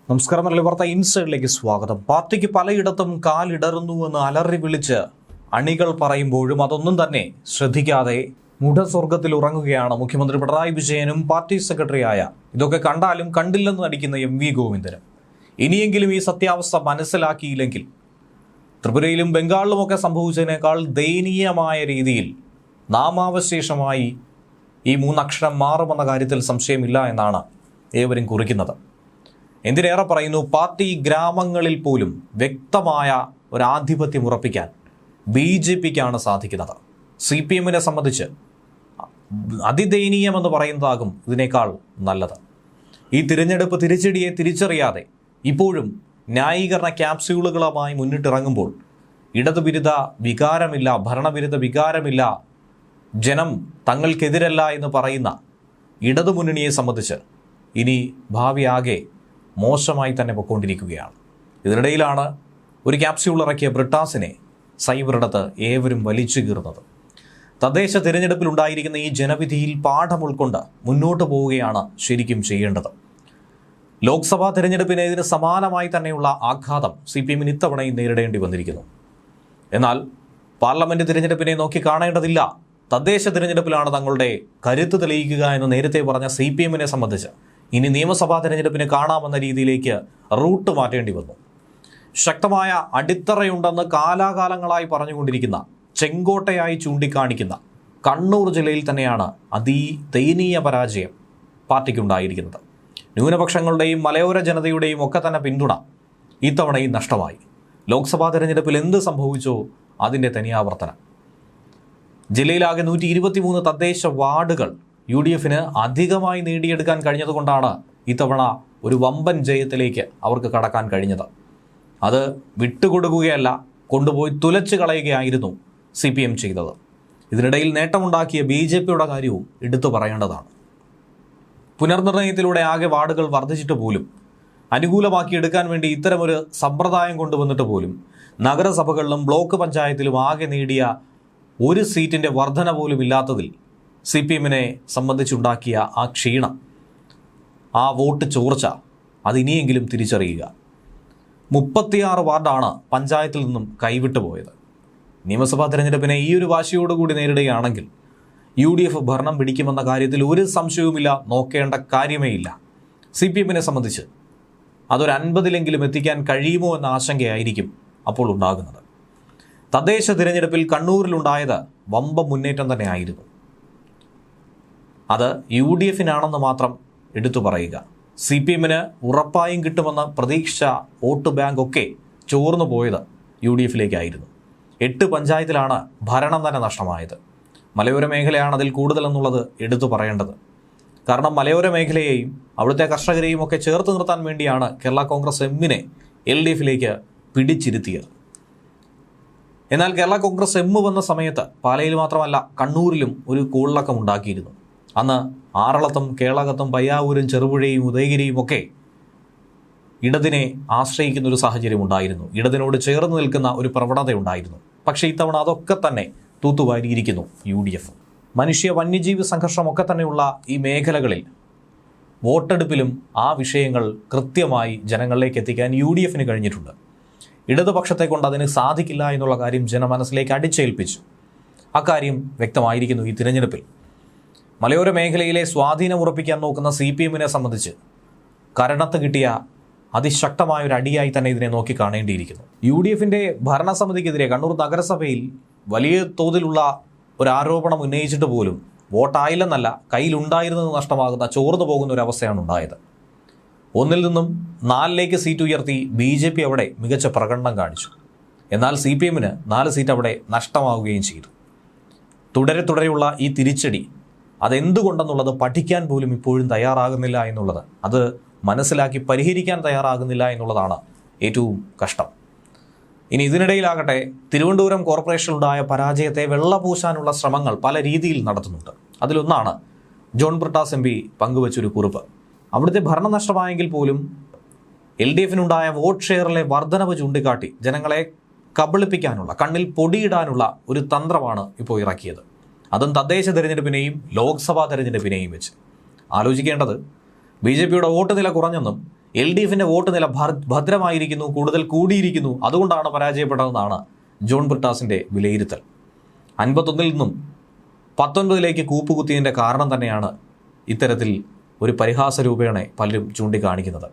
നമസ്കാരം. മലയാളി വാർത്ത ഇൻസൈഡിലേക്ക് സ്വാഗതം. പാർട്ടിക്ക് പലയിടത്തും കാലിടറുന്നുവെന്ന് അലറി വിളിച്ച് അണികൾ പറയുമ്പോഴും അതൊന്നും തന്നെ ശ്രദ്ധിക്കാതെ മുടസ്വർഗത്തിൽ ഉറങ്ങുകയാണ് മുഖ്യമന്ത്രി പിണറായി വിജയനും പാർട്ടി സെക്രട്ടറിയായ ഇതൊക്കെ കണ്ടാലും കണ്ടില്ലെന്ന് നടിക്കുന്ന MV ഗോവിന്ദനും. ഇനിയെങ്കിലും ഈ സത്യാവസ്ഥ മനസ്സിലാക്കിയില്ലെങ്കിൽ ത്രിപുരയിലും ബംഗാളിലുമൊക്കെ സംഭവിച്ചതിനേക്കാൾ ദയനീയമായ രീതിയിൽ നാമാവശേഷമായി ഈ മൂന്നക്ഷരം മാറുമെന്ന കാര്യത്തിൽ സംശയമില്ല എന്നാണ് ഏവരും കുറിക്കുന്നത്. എന്തിനേറെ പറയുന്നു, പാർട്ടി ഗ്രാമങ്ങളിൽ പോലും വ്യക്തമായ ഒരു ആധിപത്യം ഉറപ്പിക്കാൻ BJPക്കാണ് സാധിക്കുന്നത്. CPMനെ സംബന്ധിച്ച് അതിദയനീയമെന്ന് പറയുന്നതാകും ഇതിനേക്കാൾ നല്ലത്. ഈ തിരഞ്ഞെടുപ്പ് തിരിച്ചടിയെ തിരിച്ചറിയാതെ ഇപ്പോഴും ന്യായീകരണ ക്യാപ്സ്യൂളുകളുമായി മുന്നിട്ടിറങ്ങുമ്പോൾ ഇടതുവിരുദ്ധ വികാരമില്ല, ഭരണവിരുദ്ധ വികാരമില്ല, ജനം തങ്ങൾക്കെതിരല്ല എന്ന് പറയുന്ന ഇടതുമുന്നണിയെ സംബന്ധിച്ച് ഇനി ഭാവി ആകെ മോശമായി തന്നെ പൊയ്ക്കൊണ്ടിരിക്കുകയാണ്. ഇതിനിടയിലാണ് ഒരു ക്യാപ്സ്യൂൾ ഇറക്കിയ ബ്രിട്ടാസിനെ സൈബറിടത്ത് ഏവരും വലിച്ചു കീറുന്നത്. തദ്ദേശ തിരഞ്ഞെടുപ്പിൽ ഉണ്ടായിരിക്കുന്ന ഈ ജനവിധിയിൽ പാഠം ഉൾക്കൊണ്ട് മുന്നോട്ട് പോവുകയാണ് ശരിക്കും ചെയ്യേണ്ടത്. ലോക്സഭാ തിരഞ്ഞെടുപ്പിന് ഇതിന് സമാനമായി തന്നെയുള്ള ആഘാതം CPMന് ഇത്തവണയും നേരിടേണ്ടി വന്നിരിക്കുന്നു. എന്നാൽ പാർലമെന്റ് തിരഞ്ഞെടുപ്പിനെ നോക്കി കാണേണ്ടതില്ല, തദ്ദേശ തിരഞ്ഞെടുപ്പിലാണ് തങ്ങളുടെ കരുത്ത് തെളിയിക്കുക എന്ന് നേരത്തെ പറഞ്ഞ CPMനെ സംബന്ധിച്ച് ഇനി നിയമസഭാ തിരഞ്ഞെടുപ്പിന് കാണാമെന്ന രീതിയിലേക്ക് റൂട്ട് മാറ്റേണ്ടി വന്നു. ശക്തമായ അടിത്തറയുണ്ടെന്ന് കാലാകാലങ്ങളായി പറഞ്ഞുകൊണ്ടിരിക്കുന്ന, ചെങ്കോട്ടയായി ചൂണ്ടിക്കാണിക്കുന്ന കണ്ണൂർ ജില്ലയിൽ തന്നെയാണ് ദയനീയ പരാജയം പാർട്ടിക്കുണ്ടായിരിക്കുന്നത്. ന്യൂനപക്ഷങ്ങളുടെയും മലയോര ജനതയുടെയും ഒക്കെ തന്നെ പിന്തുണ ഇത്തവണയും നഷ്ടമായി. ലോക്സഭാ തിരഞ്ഞെടുപ്പിൽ എന്ത് സംഭവിച്ചോ അതിൻ്റെ തനിയാവർത്തനം. ജില്ലയിലാകെ 123 തദ്ദേശ വാർഡുകൾ UDFന് അധികമായി നേടിയെടുക്കാൻ കഴിഞ്ഞതുകൊണ്ടാണ് ഇത്തവണ ഒരു വമ്പൻ ജയത്തിലേക്ക് അവർക്ക് കടക്കാൻ കഴിഞ്ഞത്. അത് വിട്ടുകൊടുക്കുകയല്ല, കൊണ്ടുപോയി തുലച്ചു കളയുകയായിരുന്നു CPM ചെയ്തത്. ഇതിനിടയിൽ നേട്ടമുണ്ടാക്കിയ BJPയുടെ കാര്യവും എടുത്തു പറയേണ്ടതാണ്. പുനർനിർണയത്തിലൂടെ ആകെ വാർഡുകൾ വർദ്ധിച്ചിട്ട് പോലും, അനുകൂലമാക്കിയെടുക്കാൻ വേണ്ടി ഇത്തരമൊരു സമ്പ്രദായം കൊണ്ടുവന്നിട്ട് പോലും നഗരസഭകളിലും ബ്ലോക്ക് പഞ്ചായത്തിലും ആകെ നേടിയ ഒരു സീറ്റിൻ്റെ വർധന പോലും ഇല്ലാത്തതിൽ CPMനെ സംബന്ധിച്ചുണ്ടാക്കിയ ആ ക്ഷീണം, ആ വോട്ട് ചോർച്ച അതിനിയെങ്കിലും തിരിച്ചറിയുക. 36 വാർഡാണ് പഞ്ചായത്തിൽ നിന്നും കൈവിട്ടു പോയത്. നിയമസഭാ തിരഞ്ഞെടുപ്പിനെ ഈ ഒരു വാശിയോടുകൂടി നേരിടുകയാണെങ്കിൽ UDF ഭരണം പിടിക്കുമെന്ന കാര്യത്തിൽ ഒരു സംശയവുമില്ല, നോക്കേണ്ട കാര്യമേ ഇല്ല. CPMനെ സംബന്ധിച്ച് അതൊരു 50-ലെങ്കിലും എത്തിക്കാൻ കഴിയുമോ എന്ന ആശങ്കയായിരിക്കും അപ്പോൾ ഉണ്ടാകുന്നത്. തദ്ദേശ തിരഞ്ഞെടുപ്പിൽ കണ്ണൂരിലുണ്ടായത് വമ്പ മുന്നേറ്റം തന്നെ ആയിരുന്നു. അത് UDFനാണെന്ന് മാത്രം എടുത്തു പറയുക. CPMന് ഉറപ്പായും കിട്ടുമെന്ന പ്രതീക്ഷ വോട്ട് ബാങ്ക് ഒക്കെ ചോർന്നു പോയത് UDFിലേക്കായിരുന്നു. 8 പഞ്ചായത്തിലാണ് ഭരണം തന്നെ നഷ്ടമായത്. മലയോര മേഖലയാണ് അതിൽ കൂടുതലെന്നുള്ളത് എടുത്തു പറയേണ്ടത്. കാരണം മലയോര മേഖലയെയും അവിടുത്തെ കർഷകരെയും ഒക്കെ ചേർത്ത് നിർത്താൻ വേണ്ടിയാണ് കേരള കോൺഗ്രസ് എമ്മിനെ LDFിലേക്ക് പിടിച്ചിരുത്തിയത്. എന്നാൽ കേരള കോൺഗ്രസ് M വന്ന സമയത്ത് പാലയിൽ മാത്രമല്ല കണ്ണൂരിലും ഒരു കൂളിളക്കം ഉണ്ടാക്കിയിരുന്നു. അന്ന് ആറളത്തും കേളകത്തും പയ്യാവൂരും ചെറുപുഴയും ഉദയഗിരിയും ഒക്കെ ഇടതിനെ ആശ്രയിക്കുന്ന ഒരു സാഹചര്യം ഉണ്ടായിരുന്നു. ഇടതിനോട് ചേർന്ന് നിൽക്കുന്ന ഒരു പ്രവണതയുണ്ടായിരുന്നു. പക്ഷേ ഇത്തവണ അതൊക്കെ തന്നെ തൂത്തുവാരിയിരിക്കുന്നു UDF. മനുഷ്യ വന്യജീവി സംഘർഷമൊക്കെ തന്നെയുള്ള ഈ മേഖലകളിൽ വോട്ടെടുപ്പിലും ആ വിഷയങ്ങൾ കൃത്യമായി ജനങ്ങളിലേക്ക് എത്തിക്കാൻ UDFന് കഴിഞ്ഞിട്ടുണ്ട്. ഇടതുപക്ഷത്തെ കൊണ്ട് അതിന് സാധിക്കില്ല എന്നുള്ള കാര്യം ജനമനസ്സിലേക്ക് അടിച്ചേൽപ്പിച്ചു. അക്കാര്യം വ്യക്തമായിരിക്കുന്നു ഈ തിരഞ്ഞെടുപ്പിൽ. മലയോര മേഖലയിലെ സ്വാധീനം ഉറപ്പിക്കാൻ നോക്കുന്ന CPMനെ സംബന്ധിച്ച് കരണത്ത് കിട്ടിയ അതിശക്തമായൊരു അടിയായി തന്നെ ഇതിനെ നോക്കി കാണേണ്ടിയിരിക്കുന്നു. UDFിൻ്റെ ഭരണസമിതിക്കെതിരെ കണ്ണൂർ നഗരസഭയിൽ വലിയ തോതിലുള്ള ഒരു ആരോപണം ഉന്നയിച്ചിട്ട് പോലും വോട്ടായില്ലെന്നല്ല, കയ്യിലുണ്ടായിരുന്നത് നഷ്ടമാകുന്ന, ചോർന്നു പോകുന്ന ഒരു അവസ്ഥയാണ് ഉണ്ടായത്. 1 നിന്നും 4 സീറ്റ് ഉയർത്തി BJP അവിടെ മികച്ച പ്രകടനം കാണിച്ചു. എന്നാൽ CPMന് 4 സീറ്റ് അവിടെ നഷ്ടമാവുകയും ചെയ്തു. തുടരെയുള്ള ഈ തിരിച്ചടി അതെന്തുകൊണ്ടെന്നുള്ളത് പഠിക്കാൻ പോലും ഇപ്പോഴും തയ്യാറാകുന്നില്ല എന്നുള്ളത്, അത് മനസ്സിലാക്കി പരിഹരിക്കാൻ തയ്യാറാകുന്നില്ല എന്നുള്ളതാണ് ഏറ്റവും കഷ്ടം. ഇനി ഇതിനിടയിലാകട്ടെ തിരുവനന്തപുരം കോർപ്പറേഷനിലുണ്ടായ പരാജയത്തെ വെള്ളപൂശാനുള്ള ശ്രമങ്ങൾ പല രീതിയിൽ നടത്തുന്നുണ്ട്. അതിലൊന്നാണ് ജോൺ ബ്രിട്ടാസ് MP പങ്കുവച്ചൊരു കുറിപ്പ്. അവിടുത്തെ ഭരണം നഷ്ടമായെങ്കിൽ പോലും LDFനുണ്ടായ വോട്ട് ഷെയറിലെ വർധനവ് ചൂണ്ടിക്കാട്ടി ജനങ്ങളെ കബളിപ്പിക്കാനുള്ള, കണ്ണിൽ പൊടിയിടാനുള്ള ഒരു തന്ത്രമാണ് ഇപ്പോൾ ഇറക്കിയത്. അതും തദ്ദേശ തിരഞ്ഞെടുപ്പിനെയും ലോക്സഭാ തിരഞ്ഞെടുപ്പിനെയും വെച്ച്. ആലോചിക്കേണ്ടത് BJPയുടെ വോട്ട് നില കുറഞ്ഞെന്നും LDFിൻ്റെ വോട്ട് നില ഭദ്രമായിരിക്കുന്നു, കൂടുതൽ കൂടിയിരിക്കുന്നു, അതുകൊണ്ടാണ് പരാജയപ്പെട്ടതെന്നാണ് ജോൺ ബ്രിട്ടാസിൻ്റെ വിലയിരുത്തൽ. 51-ൽ നിന്നും 19-ലേക്ക് കൂപ്പുകുത്തിയതിൻ്റെ കാരണം തന്നെയാണ് ഇത്തരത്തിൽ ഒരു പരിഹാസ രൂപേണ പലരും ചൂണ്ടിക്കാണിക്കുന്നത്.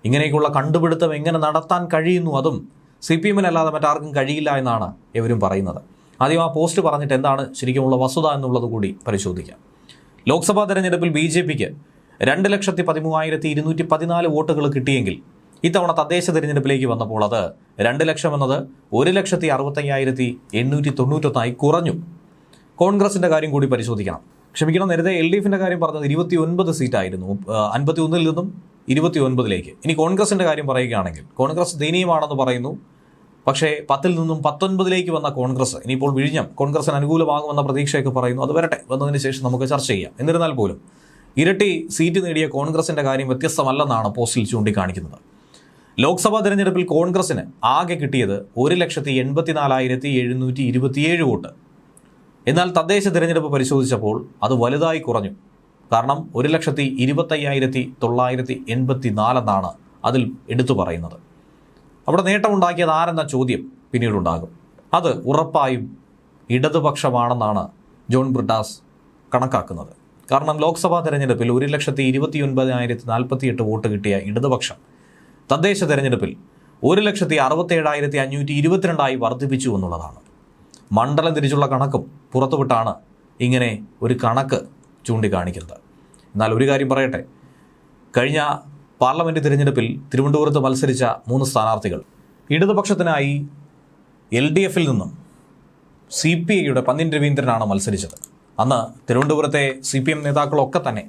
ഇങ്ങനെയൊക്കെയുള്ള കണ്ടുപിടുത്തം എങ്ങനെ നടത്താൻ കഴിയുന്നു, അതും CPM-നല്ലാതെ മറ്റാർക്കും കഴിയില്ല എന്നാണ് ഇവരും പറയുന്നത്. ആദ്യം ആ പോസ്റ്റ് പറഞ്ഞിട്ട് എന്താണ് ശരിക്കുമുള്ള വസ്തുത എന്നുള്ളത് കൂടി പരിശോധിക്കാം. ലോക്സഭാ തെരഞ്ഞെടുപ്പിൽ BJPക്ക് 2,13,214 വോട്ടുകൾ കിട്ടിയെങ്കിൽ ഇത്തവണ തദ്ദേശ തെരഞ്ഞെടുപ്പിലേക്ക് വന്നപ്പോൾ അത് 2 ലക്ഷം എന്നത് 1,65,891 കുറഞ്ഞു. കോൺഗ്രസിൻ്റെ കാര്യം കൂടി പരിശോധിക്കണം. ക്ഷമിക്കണം, നേരത്തെ LDFിൻ്റെ കാര്യം പറഞ്ഞത് 29 സീറ്റായിരുന്നു, 51-ൽ നിന്നും 29-ലേക്ക്. ഇനി കോൺഗ്രസിൻ്റെ കാര്യം പറയുകയാണെങ്കിൽ കോൺഗ്രസ് ദയനീയമാണെന്ന് പറയുന്നു. പക്ഷേ 10-ൽ നിന്നും 19-ലേക്ക് വന്ന കോൺഗ്രസ് ഇനിയിപ്പോൾ വിഴിഞ്ഞം കോൺഗ്രസിന് അനുകൂലമാകുമെന്ന പ്രതീക്ഷയൊക്കെ പറയുന്നു. അത് വരട്ടെ, വന്നതിന് ശേഷം നമുക്ക് ചർച്ച ചെയ്യാം. എന്നിരുന്നാൽ പോലും ഇരട്ടി സീറ്റ് നേടിയ കോൺഗ്രസിൻ്റെ കാര്യം വ്യത്യസ്തമല്ലെന്നാണ് പോസ്റ്റിൽ ചൂണ്ടിക്കാണിക്കുന്നത്. ലോക്സഭാ തെരഞ്ഞെടുപ്പിൽ കോൺഗ്രസിന് ആകെ കിട്ടിയത് 1,84,727 വോട്ട്. എന്നാൽ തദ്ദേശ തിരഞ്ഞെടുപ്പ് പരിശോധിച്ചപ്പോൾ അത് വലുതായി കുറഞ്ഞു. കാരണം 1,25,984 എന്നാണ് അതിൽ എടുത്തു പറയുന്നത്. അവിടെ നേട്ടമുണ്ടാക്കിയത് ആരെന്ന ചോദ്യം പിന്നീടുണ്ടാകും. അത് ഉറപ്പായും ഇടതുപക്ഷമാണെന്നാണ് ജോൺ ബ്രിട്ടാസ് കണക്കാക്കുന്നത്. കാരണം ലോക്സഭാ തെരഞ്ഞെടുപ്പിൽ 1,29,048 വോട്ട് കിട്ടിയ ഇടതുപക്ഷം തദ്ദേശ തെരഞ്ഞെടുപ്പിൽ 1,67,522 വർദ്ധിപ്പിച്ചു എന്നുള്ളതാണ്. മണ്ഡലം തിരിച്ചുള്ള കണക്കും പുറത്തുവിട്ടാണ് ഇങ്ങനെ ഒരു കണക്ക് ചൂണ്ടിക്കാണിക്കുന്നത്. എന്നാൽ ഒരു കാര്യം പറയട്ടെ, കഴിഞ്ഞ പാർലമെൻറ്റ് തിരഞ്ഞെടുപ്പിൽ തിരുവനന്തപുരത്ത് മത്സരിച്ച 3 സ്ഥാനാർത്ഥികൾ ഇടതുപക്ഷത്തിനായി LDFിൽ നിന്നും CPIയുടെ പന്ന്യൻ രവീന്ദ്രനാണ് മത്സരിച്ചത്. അന്ന് തിരുവനന്തപുരത്തെ CPM നേതാക്കളൊക്കെ തന്നെ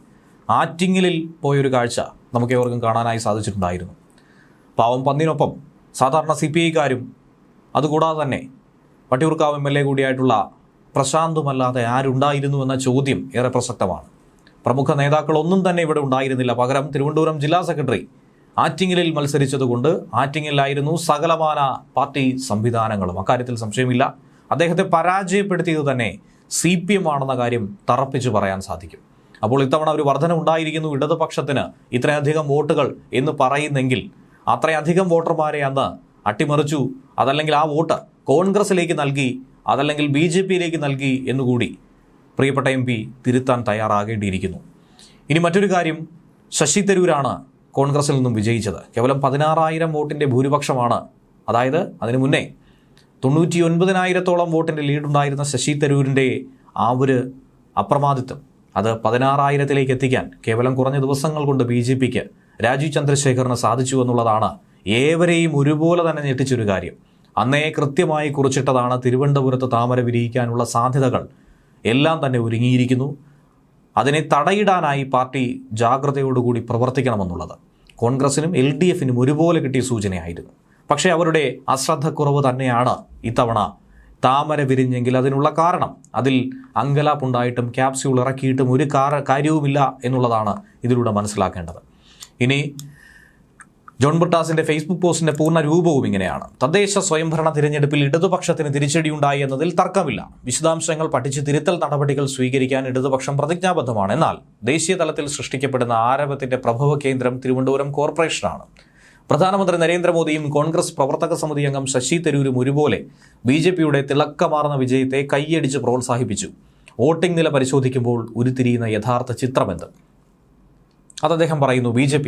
ആറ്റിങ്ങലിൽ പോയൊരു കാഴ്ച നമുക്ക് ഏവർക്കും കാണാനായി സാധിച്ചിട്ടുണ്ടായിരുന്നു. പാവം പന്നിനൊപ്പം സാധാരണ CPIക്കാരും അതുകൂടാതെ തന്നെ വട്ടിയൂർക്കാവ് MLA കൂടിയായിട്ടുള്ള പ്രശാന്തുമല്ലാതെ ആരുണ്ടായിരുന്നു എന്ന ചോദ്യം ഏറെ പ്രസക്തമാണ്. പ്രമുഖ നേതാക്കളൊന്നും തന്നെ ഇവിടെ ഉണ്ടായിരുന്നില്ല. പകരം തിരുവനന്തപുരം ജില്ലാ സെക്രട്ടറി ആറ്റിങ്ങലിൽ മത്സരിച്ചതുകൊണ്ട് ആറ്റിങ്ങലിലായിരുന്നു സകലമാന പാർട്ടി സംവിധാനങ്ങളും. അക്കാര്യത്തിൽ സംശയമില്ല. അദ്ദേഹത്തെ പരാജയപ്പെടുത്തിയത് തന്നെ CPM ആണെന്ന കാര്യം തറപ്പിച്ച് പറയാൻ സാധിക്കും. അപ്പോൾ ഇത്തവണ ഒരു വർധന ഉണ്ടായിരിക്കുന്നു ഇടതുപക്ഷത്തിന് ഇത്രയധികം വോട്ടുകൾ എന്ന് പറയുന്നെങ്കിൽ അത്രയധികം വോട്ടർമാരെ അന്ന് അട്ടിമറിച്ചു, അതല്ലെങ്കിൽ ആ വോട്ട് കോൺഗ്രസിലേക്ക് നൽകി, അതല്ലെങ്കിൽ BJPയിലേക്ക് നൽകി എന്നുകൂടി പ്രിയപ്പെട്ട MP തിരുത്താൻ തയ്യാറാകേണ്ടിയിരിക്കുന്നു. ഇനി മറ്റൊരു കാര്യം, ശശി തരൂരാണ് കോൺഗ്രസിൽ നിന്നും വിജയിച്ചത്. കേവലം 16,000 വോട്ടിൻ്റെ ഭൂരിപക്ഷമാണ്. അതായത് അതിനു മുന്നേ 99,000-ഓളം വോട്ടിൻ്റെ ലീഡുണ്ടായിരുന്ന ശശി തരൂരിൻ്റെ ആ ഒരു അപ്രമാദിത്വം അത് 16,000-ലേക്ക് എത്തിക്കാൻ കേവലം കുറഞ്ഞ ദിവസങ്ങൾ കൊണ്ട് BJPക്ക് രാജീവ് ചന്ദ്രശേഖറിന് സാധിച്ചു എന്നുള്ളതാണ് ഏവരെയും ഒരുപോലെ തന്നെ ഞെട്ടിച്ചൊരു കാര്യം. അന്നേ കൃത്യമായി കുറിച്ചിട്ടതാണ് തിരുവനന്തപുരത്ത് താമര വിരിയിക്കാനുള്ള സാധ്യതകൾ എല്ലാം തന്നെ ഒരുങ്ങിയിരിക്കുന്നു. അതിനെ തടയിടാനായി പാർട്ടി ജാഗ്രതയോടുകൂടി പ്രവർത്തിക്കണമെന്നുള്ളത് കോൺഗ്രസിനും LDFിനും ഒരുപോലെ കിട്ടിയ സൂചനയായിരുന്നു. പക്ഷേ അവരുടെ അശ്രദ്ധക്കുറവ് തന്നെയാണ് ഇത്തവണ താമര വിരിഞ്ഞെങ്കിൽ അതിനുള്ള കാരണം. അതിൽ അങ്കലാപ്പുണ്ടായിട്ടും ക്യാപ്സ്യൂൾ ഇറക്കിയിട്ടും ഒരു കാര്യവുമില്ല എന്നുള്ളതാണ് ഇതിലൂടെ മനസ്സിലാക്കേണ്ടത്. ഇനി ജോൺ ബ്രിട്ടാസിന്റെ ഫേസ്ബുക്ക് പോസ്റ്റിന്റെ പൂർണ്ണ രൂപവും ഇങ്ങനെയാണ്: തദ്ദേശ സ്വയംഭരണ തിരഞ്ഞെടുപ്പിൽ ഇടതുപക്ഷത്തിന് തിരിച്ചടിയുണ്ടായി എന്നതിൽ തർക്കമില്ല. വിശദാംശങ്ങൾ പഠിച്ച് തിരുത്തൽ നടപടികൾ സ്വീകരിക്കാൻ ഇടതുപക്ഷം പ്രതിജ്ഞാബദ്ധമാണ്. എന്നാൽ ദേശീയ തലത്തിൽ സൃഷ്ടിക്കപ്പെടുന്ന ആരവത്തിന്റെ പ്രഭവ കേന്ദ്രം തിരുവനന്തപുരം കോർപ്പറേഷനാണ്. പ്രധാനമന്ത്രി നരേന്ദ്രമോദിയും കോൺഗ്രസ് പ്രവർത്തക സമിതി അംഗം ശശി തരൂരും ഒരുപോലെ BJPയുടെ തിളക്കമാർന്ന വിജയത്തെ കൈയടിച്ച് പ്രോത്സാഹിപ്പിച്ചു. വോട്ടിംഗ് നില പരിശോധിക്കുമ്പോൾ ഉരുത്തിരിയുന്ന യഥാർത്ഥ ചിത്രമെന്ത്? അത് അദ്ദേഹം പറയുന്നു. BJP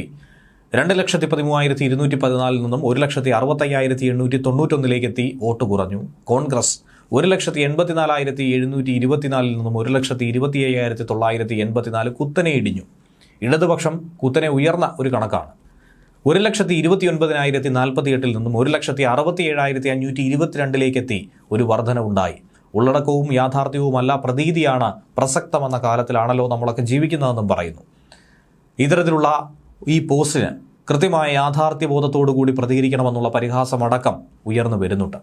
2,13,214 നിന്നും 1,65,891 എത്തി വോട്ട് കുറഞ്ഞു. കോൺഗ്രസ് 1,84,724 നിന്നും 1,25,984 കുത്തനെ ഇടിഞ്ഞു. ഇടതുപക്ഷം കുത്തനെ ഉയർന്ന ഒരു കണക്കാണ്. 1,29,048 നിന്നും 1,67,522 എത്തി ഒരു വർധനവുണ്ടായി. ഉള്ളടക്കവും യാഥാർത്ഥ്യവുമല്ല പ്രതീതിയാണ് പ്രസക്തമെന്ന കാലത്തിലാണല്ലോ നമ്മളൊക്കെ ജീവിക്കുന്നതെന്നും പറയുന്നു. ഇത്തരത്തിലുള്ള ഈ പോസ്റ്റിന് കൃത്യമായ യാഥാർത്ഥ്യബോധത്തോടു കൂടി പ്രതികരിക്കണമെന്നുള്ള പരിഹാസമടക്കം ഉയർന്നു വരുന്നുണ്ട്.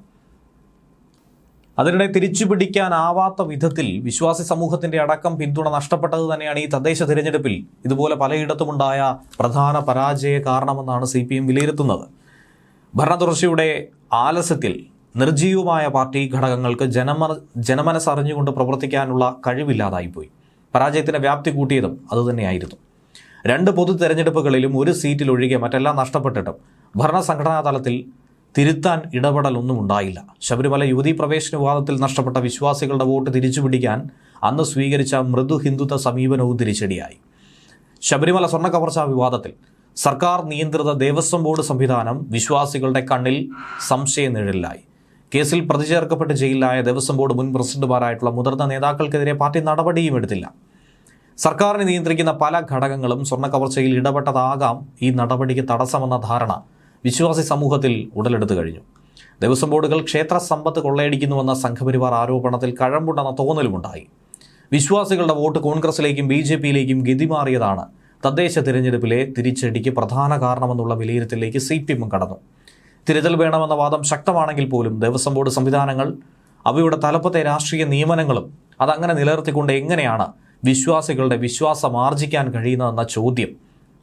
അതിനിടെ തിരിച്ചുപിടിക്കാനാവാത്ത വിധത്തിൽ വിശ്വാസി സമൂഹത്തിന്റെ അടക്കം പിന്തുണ നഷ്ടപ്പെട്ടത് തന്നെയാണ് ഈ തദ്ദേശ തിരഞ്ഞെടുപ്പിൽ ഇതുപോലെ പലയിടത്തുമുണ്ടായ പ്രധാന പരാജയ കാരണമെന്നാണ് CPM വിലയിരുത്തുന്നത്. ഭരണതുടർച്ചയുടെ ആലസ്യത്തിൽ നിർജീവമായ പാർട്ടി ഘടകങ്ങൾക്ക് ജനമനസ്സറിഞ്ഞുകൊണ്ട് പ്രവർത്തിക്കാനുള്ള കഴിവില്ലാതായിപ്പോയി. പരാജയത്തിന്റെ വ്യാപ്തി കൂട്ടിയതും അതുതന്നെയായിരുന്നു. 2 പൊതു തെരഞ്ഞെടുപ്പുകളിലും 1 സീറ്റിലൊഴികെ മറ്റെല്ലാം നഷ്ടപ്പെട്ടിട്ടും ഭരണസംഘടനാ തലത്തിൽ തിരുത്താൻ ഇടപെടലൊന്നും ഉണ്ടായില്ല. ശബരിമല യുവതീ പ്രവേശന വിവാദത്തിൽ നഷ്ടപ്പെട്ട വിശ്വാസികളുടെ വോട്ട് തിരിച്ചുപിടിക്കാൻ അന്ന് സ്വീകരിച്ച മൃദു ഹിന്ദുത്വ സമീപനവും തിരിച്ചടിയായി. ശബരിമല സ്വർണ്ണ കവർച്ചാ വിവാദത്തിൽ സർക്കാർ നിയന്ത്രിത ദേവസ്വം ബോർഡ് സംവിധാനം വിശ്വാസികളുടെ കണ്ണിൽ സംശയനിഴലിലായി. കേസിൽ പ്രതിചേർക്കപ്പെട്ട് ജയിലിലായ ദേവസ്വം ബോർഡ് മുൻ പ്രസിഡന്റുമാരായിട്ടുള്ള മുതിർന്ന നേതാക്കൾക്കെതിരെ പാർട്ടി നടപടിയും എടുത്തില്ല. സർക്കാരിനെ നിയന്ത്രിക്കുന്ന പല ഘടകങ്ങളും സ്വർണ്ണ കവർച്ചയിൽ ഇടപെട്ടതാകാം ഈ നടപടിക്ക് തടസ്സമെന്ന ധാരണ വിശ്വാസി സമൂഹത്തിൽ ഉടലെടുത്തു കഴിഞ്ഞു. ദേവസ്വം ബോർഡുകൾ ക്ഷേത്ര സമ്പത്ത് കൊള്ളയടിക്കുന്നുവെന്ന സംഘപരിവാർ ആരോപണത്തിൽ കഴമ്പുണ്ടെന്ന തോന്നലുമുണ്ടായി. വിശ്വാസികളുടെ വോട്ട് കോൺഗ്രസിലേക്കും BJPയിലേക്കും ഗതിമാറിയതാണ് തദ്ദേശ തിരഞ്ഞെടുപ്പിലെ തിരിച്ചടിക്ക് പ്രധാന കാരണമെന്നുള്ള വിലയിരുത്തലിലേക്ക് CPM കടന്നു. തിരുത്തൽ വേണമെന്ന വാദം ശക്തമാണെങ്കിൽ പോലും ദേവസ്വം ബോർഡ് സംവിധാനങ്ങൾ, അവയുടെ തലപ്പത്തെ രാഷ്ട്രീയ നിയമനങ്ങളും അതങ്ങനെ നിലനിർത്തിക്കൊണ്ട് എങ്ങനെയാണ് വിശ്വാസികളുടെ വിശ്വാസം ആർജിക്കാൻ കഴിയുന്നതെന്ന ചോദ്യം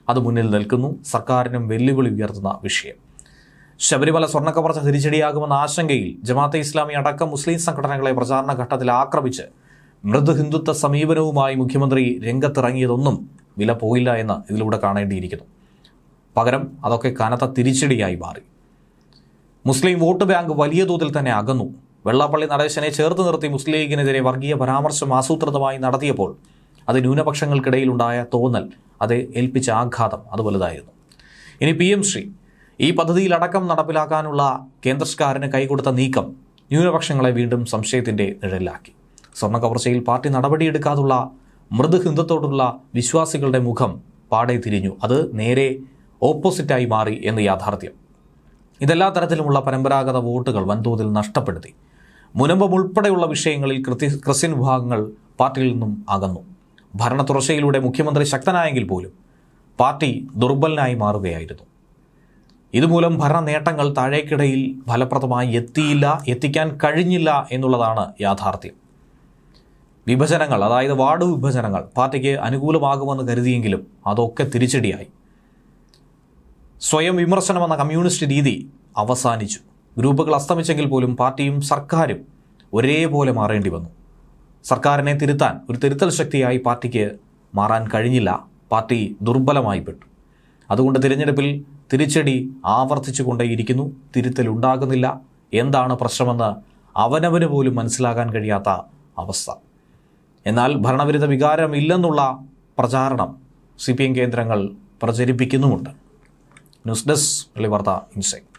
അത് മുന്നിൽ നിൽക്കുന്നു. സർക്കാരിനും വെല്ലുവിളി ഉയർത്തുന്ന വിഷയം. ശബരിമല സ്വർണ്ണക്കവർച്ച തിരിച്ചടിയാകുമെന്ന ആശങ്കയിൽ ജമാഅത്തെ ഇസ്ലാമി അടക്കം മുസ്ലിം സംഘടനകളെ പ്രചാരണ ഘട്ടത്തിൽ ആക്രമിച്ച് മൃദു ഹിന്ദുത്വ സമീപനവുമായി മുഖ്യമന്ത്രി രംഗത്തിറങ്ങിയതൊന്നും വില പോയില്ല എന്ന് ഇതിലൂടെ കാണേണ്ടിയിരിക്കുന്നു. പകരം അതൊക്കെ കനത്ത തിരിച്ചടിയായി മാറി. മുസ്ലിം വോട്ട് ബാങ്ക് വലിയ തോതിൽ തന്നെ അകന്നു. വെള്ളാപ്പള്ളി നടേശനെ ചേർത്ത് നിർത്തി മുസ്ലിം ലീഗിനെതിരെ വർഗീയ പരാമർശം ആസൂത്രിതമായി നടത്തിയപ്പോൾ അത് ന്യൂനപക്ഷങ്ങൾക്കിടയിലുണ്ടായ തോന്നൽ, അത് ഏൽപ്പിച്ച ആഘാതം അത് വലുതായിരുന്നു. ഇനി PM ശ്രീ ഈ പദ്ധതിയിലടക്കം നടപ്പിലാക്കാനുള്ള കേന്ദ്ര സർക്കാരിന് കൈകൊടുത്ത നീക്കം ന്യൂനപക്ഷങ്ങളെ വീണ്ടും സംശയത്തിൻ്റെ നിഴലിലാക്കി. സ്വർണ്ണ കവർച്ചയിൽ പാർട്ടി നടപടിയെടുക്കാതുള്ള മൃദു ഹിന്ദുത്വത്തോടുള്ള വിശ്വാസികളുടെ മുഖം പാടെ തിരിഞ്ഞു. അത് നേരെ ഓപ്പോസിറ്റായി മാറി എന്ന് യാഥാർത്ഥ്യം. ഇതെല്ലാ തരത്തിലുമുള്ള പരമ്പരാഗത വോട്ടുകൾ വൻതോതിൽ നഷ്ടപ്പെടുത്തി. മുനമ്പം ഉൾപ്പെടെയുള്ള വിഷയങ്ങളിൽ ക്രിസ്ത്യൻ വിഭാഗങ്ങൾ പാർട്ടിയിൽ നിന്നും അകന്നു. ഭരണ തുടർച്ചയിലൂടെ മുഖ്യമന്ത്രി ശക്തനായെങ്കിൽ പോലും പാർട്ടി ദുർബലനായി മാറുകയായിരുന്നു. ഇതുമൂലം ഭരണ നേട്ടങ്ങൾ താഴേക്കിടയിൽ ഫലപ്രദമായി എത്തിക്കാൻ കഴിഞ്ഞില്ല എന്നുള്ളതാണ് യാഥാർത്ഥ്യം. വിഭജനങ്ങൾ, അതായത് വാർഡ് വിഭജനങ്ങൾ പാർട്ടിക്ക് അനുകൂലമാകുമെന്ന് കരുതിയെങ്കിലും അതൊക്കെ തിരിച്ചടിയായി. സ്വയം വിമർശനമെന്ന കമ്മ്യൂണിസ്റ്റ് രീതി അവസാനിച്ചു. ഗ്രൂപ്പുകൾ അസ്തമിച്ചെങ്കിൽ പോലും പാർട്ടിയും സർക്കാരും ഒരേപോലെ മാറേണ്ടി വന്നു. സർക്കാരിനെ തിരുത്താൻ ഒരു തിരുത്തൽ ശക്തിയായി പാർട്ടിക്ക് മാറാൻ കഴിഞ്ഞില്ല. പാർട്ടി ദുർബലമായിപ്പെട്ടു. അതുകൊണ്ട് തിരഞ്ഞെടുപ്പിൽ തിരിച്ചടി ആവർത്തിച്ചു കൊണ്ടേയിരിക്കുന്നു. തിരുത്തലുണ്ടാകുന്നില്ല. എന്താണ് പ്രശ്നമെന്ന് അവനവന് പോലും മനസ്സിലാക്കാൻ കഴിയാത്ത അവസ്ഥ. എന്നാൽ ഭരണവിരുദ്ധ വികാരമില്ലെന്നുള്ള പ്രചാരണം CPM കേന്ദ്രങ്ങൾ പ്രചരിപ്പിക്കുന്നുമുണ്ട്. ന്യൂസ് ഡെസ്ക് വെള്ളി വാർത്ത ഇൻസൈറ്റ്.